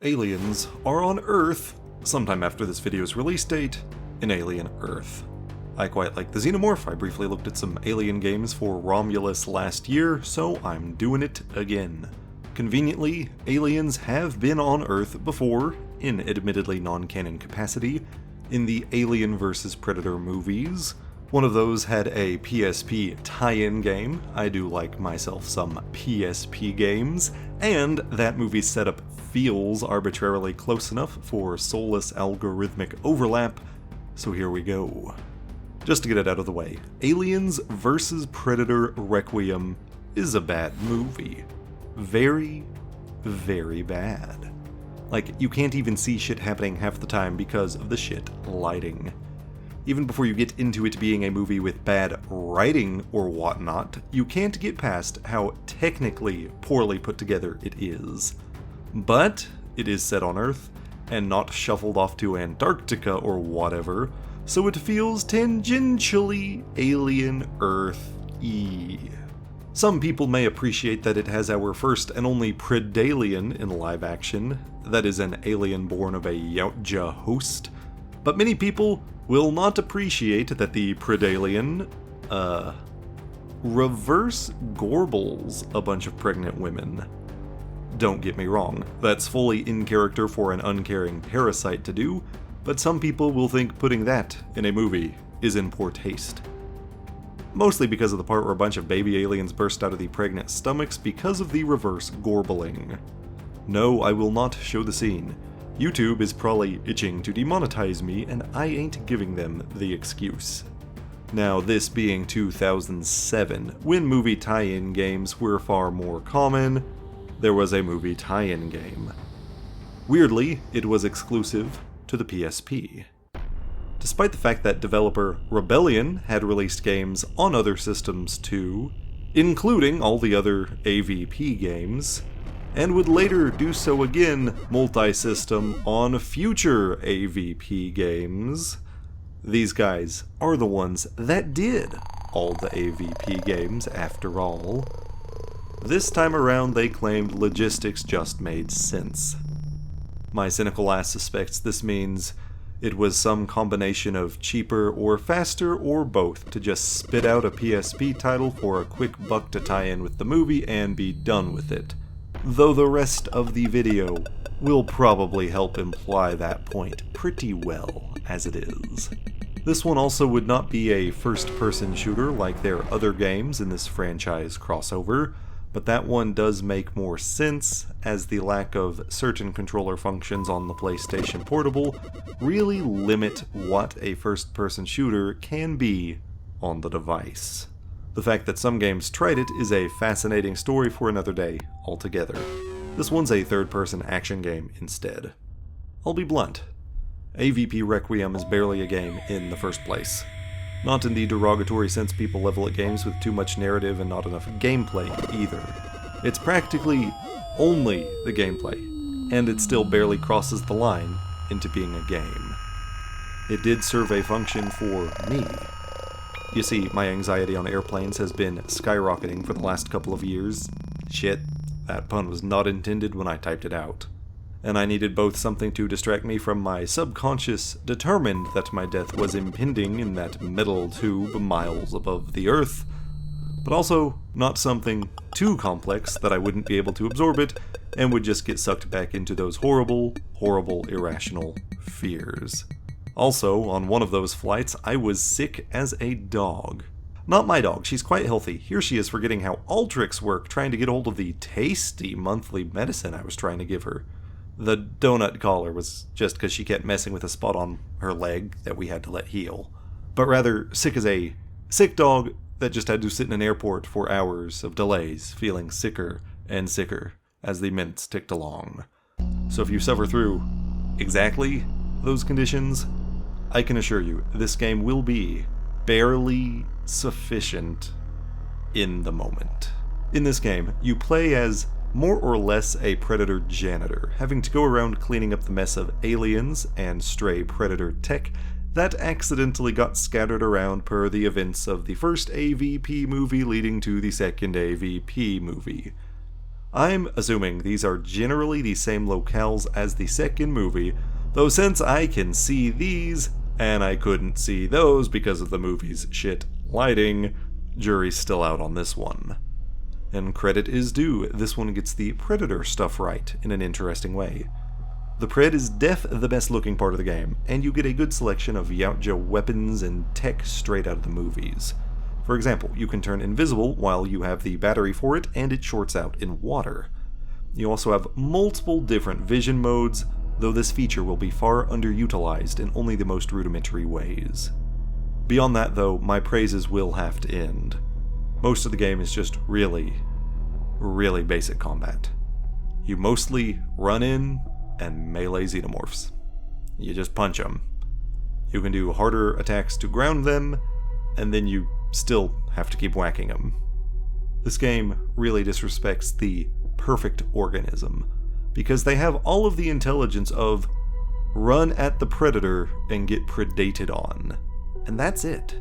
Aliens are on Earth sometime after this video's release date in Alien Earth. I quite like the Xenomorph. I briefly looked at some Alien games for Romulus last year, so I'm doing it again. Conveniently, aliens have been on Earth before, in admittedly non-canon capacity, in the Alien vs. Predator movies. One of those had a PSP tie-in game. I do like myself some PSP games, and that movie's setup feels arbitrarily close enough for soulless algorithmic overlap, so here we go. Just to get it out of the way, Aliens vs. Predator Requiem is a bad movie. Very, very bad. Like, you can't even see shit happening half the time because of the shit lighting. Even before you get into it being a movie with bad writing or whatnot, you can't get past how technically poorly put together it is. But it is set on Earth, and not shuffled off to Antarctica or whatever, so it feels tangentially Alien Earth-y. Some people may appreciate that it has our first and only Predalien in live action, that is an alien born of a Yautja host, but many people will not appreciate that the Predalien, reverse Gorbles a bunch of pregnant women. Don't get me wrong, that's fully in character for an uncaring parasite to do, but some people will think putting that in a movie is in poor taste. Mostly because of the part where a bunch of baby aliens burst out of the pregnant stomachs because of the reverse gorbling. No, I will not show the scene. YouTube is probably itching to demonetize me, and I ain't giving them the excuse. Now, this being 2007, when movie tie-in games were far more common, there was a movie tie-in game. Weirdly, it was exclusive to the PSP. Despite the fact that developer Rebellion had released games on other systems too, including all the other AVP games, and would later do so again multi-system on future AVP games, these guys are the ones that did all the AVP games after all. This time around they claimed logistics just made sense. My cynical ass suspects this means it was some combination of cheaper or faster or both to just spit out a PSP title for a quick buck to tie in with the movie and be done with it. Though the rest of the video will probably help imply that point pretty well as it is. This one also would not be a first-person shooter like their other games in this franchise crossover, but that one does make more sense, as the lack of certain controller functions on the PlayStation Portable really limit what a first-person shooter can be on the device. The fact that some games tried it is a fascinating story for another day altogether. This one's a third-person action game instead. I'll be blunt. AVP Requiem is barely a game in the first place. Not in the derogatory sense people level at games with too much narrative and not enough gameplay either. It's practically only the gameplay, and it still barely crosses the line into being a game. It did serve a function for me. You see, my anxiety on airplanes has been skyrocketing for the last couple of years. Shit, that pun was not intended when I typed it out. And I needed both something to distract me from my subconscious, determined that my death was impending in that metal tube miles above the Earth, but also not something too complex that I wouldn't be able to absorb it and would just get sucked back into those horrible, horrible, irrational fears. Also, on one of those flights, I was sick as a dog. Not my dog, she's quite healthy. Here she is forgetting how Ultrix work, trying to get hold of the tasty monthly medicine I was trying to give her. The donut collar was just because she kept messing with a spot on her leg that we had to let heal. But rather, sick as a sick dog that just had to sit in an airport for hours of delays, feeling sicker and sicker as the minutes ticked along. So if you suffer through exactly those conditions, I can assure you, this game will be barely sufficient in the moment. In this game, you play as more or less a predator janitor, having to go around cleaning up the mess of aliens and stray predator tech that accidentally got scattered around per the events of the first AVP movie leading to the second AVP movie. I'm assuming these are generally the same locales as the second movie, though since I can see these, and I couldn't see those because of the movie's shit lighting, jury's still out on this one. And credit is due, this one gets the Predator stuff right in an interesting way. The Pred is the best looking part of the game, and you get a good selection of Yautja weapons and tech straight out of the movies. For example, you can turn invisible while you have the battery for it, and it shorts out in water. You also have multiple different vision modes, though this feature will be far underutilized in only the most rudimentary ways. Beyond that though, my praises will have to end. Most of the game is just really basic combat. You mostly run in and melee Xenomorphs. You just punch them. You can do harder attacks to ground them, and then you still have to keep whacking them. This game really disrespects the perfect organism, because they have all of the intelligence of run at the predator and get predated on. And that's it.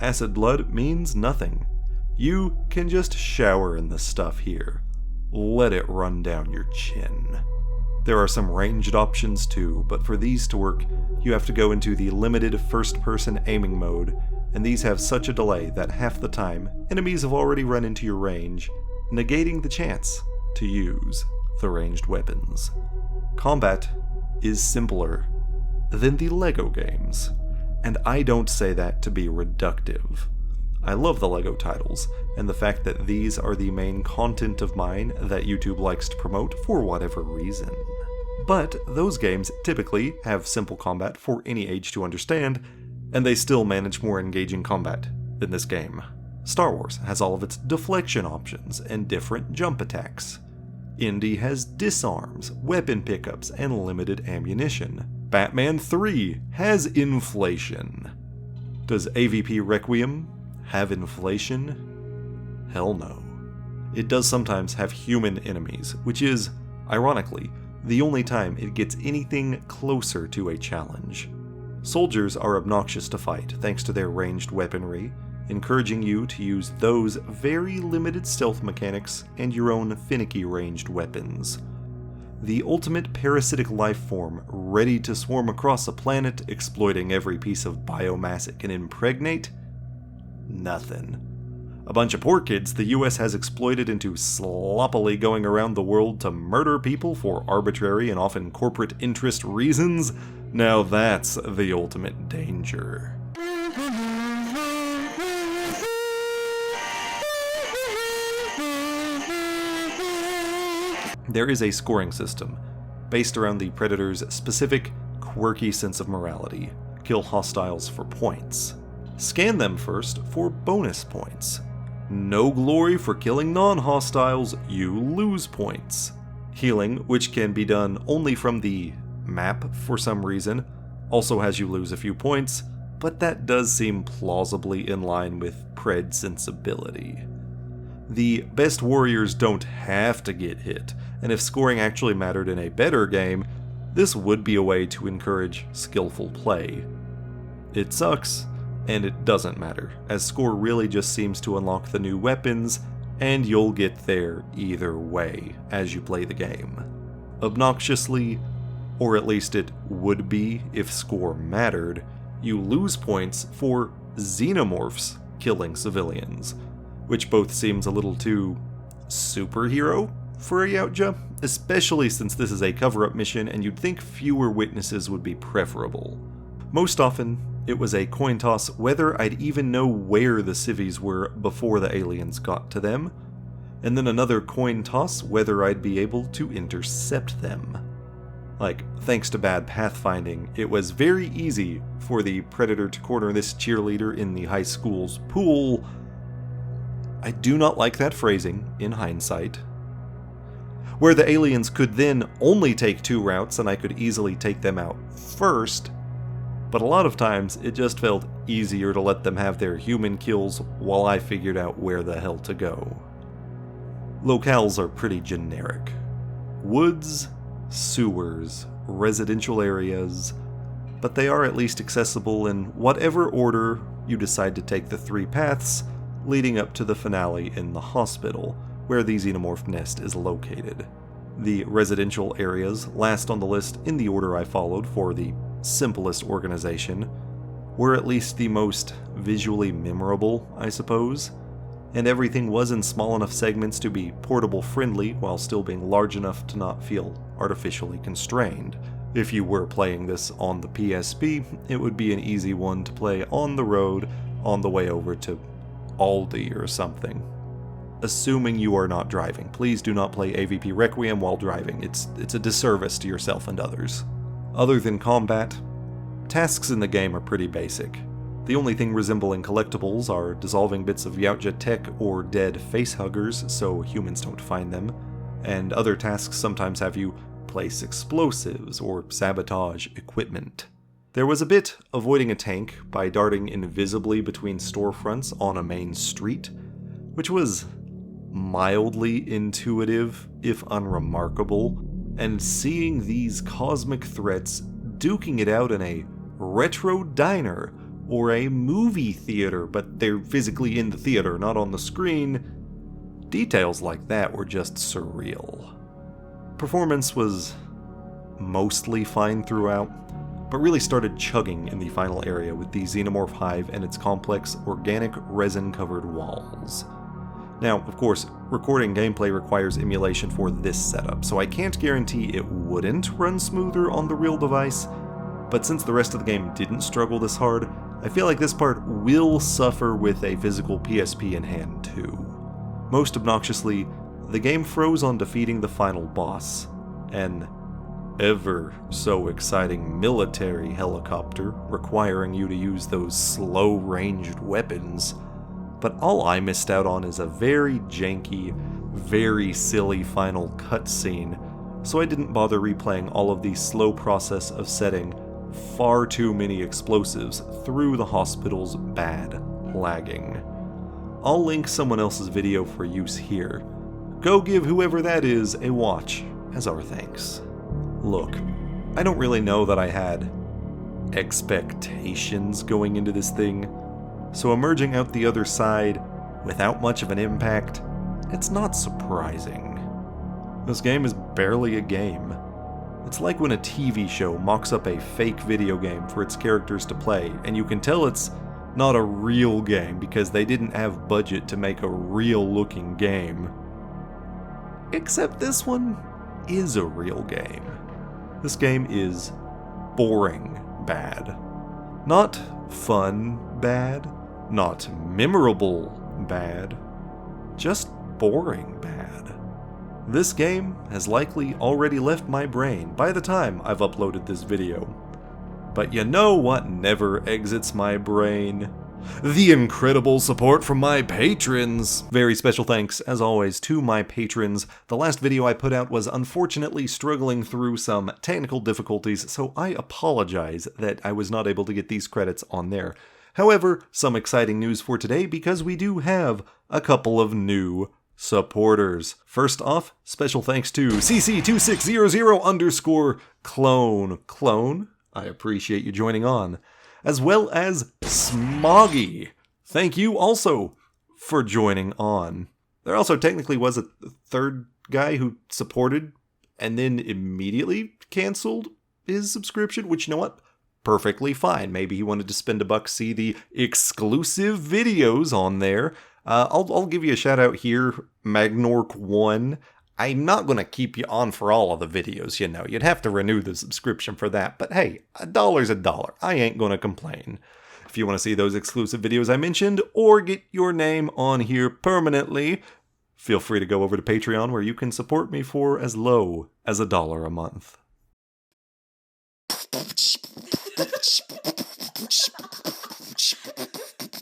Acid blood means nothing. You can just shower in the stuff here. Let it run down your chin. There are some ranged options too, but for these to work, you have to go into the limited first-person aiming mode, and these have such a delay that half the time, enemies have already run into your range, negating the chance to use the ranged weapons. Combat is simpler than the LEGO games, and I don't say that to be reductive. I love the LEGO titles, and the fact that these are the main content of mine that YouTube likes to promote for whatever reason. But those games typically have simple combat for any age to understand, and they still manage more engaging combat than this game. Star Wars has all of its deflection options and different jump attacks. Indy has disarms, weapon pickups, and limited ammunition. Batman 3 has inflation. Does AVP Requiem have inflation? Hell no. It does sometimes have human enemies, which is, ironically, the only time it gets anything closer to a challenge. Soldiers are obnoxious to fight thanks to their ranged weaponry, encouraging you to use those very limited stealth mechanics and your own finicky ranged weapons. The ultimate parasitic life form ready to swarm across a planet, exploiting every piece of biomass it can impregnate? Nothing. A bunch of poor kids the US has exploited into sloppily going around the world to murder people for arbitrary and often corporate interest reasons? Now that's the ultimate danger. There is a scoring system, based around the Predator's specific, quirky sense of morality. Kill hostiles for points. Scan them first for bonus points. No glory for killing non-hostiles, you lose points. Healing, which can be done only from the map for some reason, also has you lose a few points, but that does seem plausibly in line with Pred sensibility. The best warriors don't have to get hit, and if scoring actually mattered in a better game, this would be a way to encourage skillful play. It sucks, and it doesn't matter, as score really just seems to unlock the new weapons, and you'll get there either way as you play the game. Obnoxiously, or at least it would be if score mattered, you lose points for Xenomorphs killing civilians, which both seems a little too superhero for a Yautja, especially since this is a cover-up mission and you'd think fewer witnesses would be preferable. Most often, it was a coin toss whether I'd even know where the civvies were before the aliens got to them, and then another coin toss whether I'd be able to intercept them. Like, thanks to bad pathfinding, it was very easy for the Predator to corner this cheerleader in the high school's pool. I do not like that phrasing, in hindsight. Where the aliens could then only take two routes and I could easily take them out first, but a lot of times it just felt easier to let them have their human kills while I figured out where the hell to go. Locales are pretty generic. Woods, sewers, residential areas, but they are at least accessible in whatever order you decide to take the three paths leading up to the finale in the hospital, where the Xenomorph nest is located. The residential areas, last on the list in the order I followed for the simplest organization, were at least the most visually memorable, I suppose, and everything was in small enough segments to be portable friendly while still being large enough to not feel artificially constrained. If you were playing this on the PSP, it would be an easy one to play on the road on the way over to Aldi or something. Assuming you are not driving, please do not play AVP Requiem while driving. It's a disservice to yourself and others. Other than combat, tasks in the game are pretty basic. The only thing resembling collectibles are dissolving bits of Yautja tech or dead facehuggers so humans don't find them, and other tasks sometimes have you place explosives or sabotage equipment. There was a bit avoiding a tank by darting invisibly between storefronts on a main street, which was mildly intuitive, if unremarkable, and seeing these cosmic threats duking it out in a retro diner or a movie theater, but they're physically in the theater, not on the screen. Details like that were just surreal. Performance was mostly fine throughout, but really started chugging in the final area with the Xenomorph hive and its complex organic resin-covered walls. Now, of course, recording gameplay requires emulation for this setup, so I can't guarantee it wouldn't run smoother on the real device, but since the rest of the game didn't struggle this hard, I feel like this part will suffer with a physical PSP in hand too. Most obnoxiously, the game froze on defeating the final boss, an ever so exciting military helicopter requiring you to use those slow-ranged weapons. But all I missed out on is a very janky, very silly final cutscene, so I didn't bother replaying all of the slow process of setting far too many explosives through the hospital's bad lagging. I'll link someone else's video for use here. Go give whoever that is a watch as our thanks. Look, I don't really know that I had expectations going into this thing, so emerging out the other side without much of an impact, it's not surprising. This game is barely a game. It's like when a TV show mocks up a fake video game for its characters to play, and you can tell it's not a real game because they didn't have budget to make a real-looking game. Except this one is a real game. This game is boring bad. Not fun bad, not memorable bad, just boring bad. This game has likely already left my brain by the time I've uploaded this video. But you know what never exits my brain? The incredible support from my patrons! Very special thanks, as always, to my patrons. The last video I put out was unfortunately struggling through some technical difficulties, so I apologize that I was not able to get these credits on there. However, some exciting news for today because we do have a couple of new supporters. First off, special thanks to CC2600_clone. I appreciate you joining on. As well as Smoggy. Thank you also for joining on. There also technically was a third guy who supported and then immediately canceled his subscription, which, you know what? Perfectly fine. Maybe he wanted to spend $1, see the exclusive videos on there. I'll give you a shout out here, Magnork1. I'm not going to keep you on for all of the videos, you know. You'd have to renew the subscription for that. But hey, $1's $1. I ain't going to complain. If you want to see those exclusive videos I mentioned, or get your name on here permanently, feel free to go over to Patreon, where you can support me for as low as $1 a month.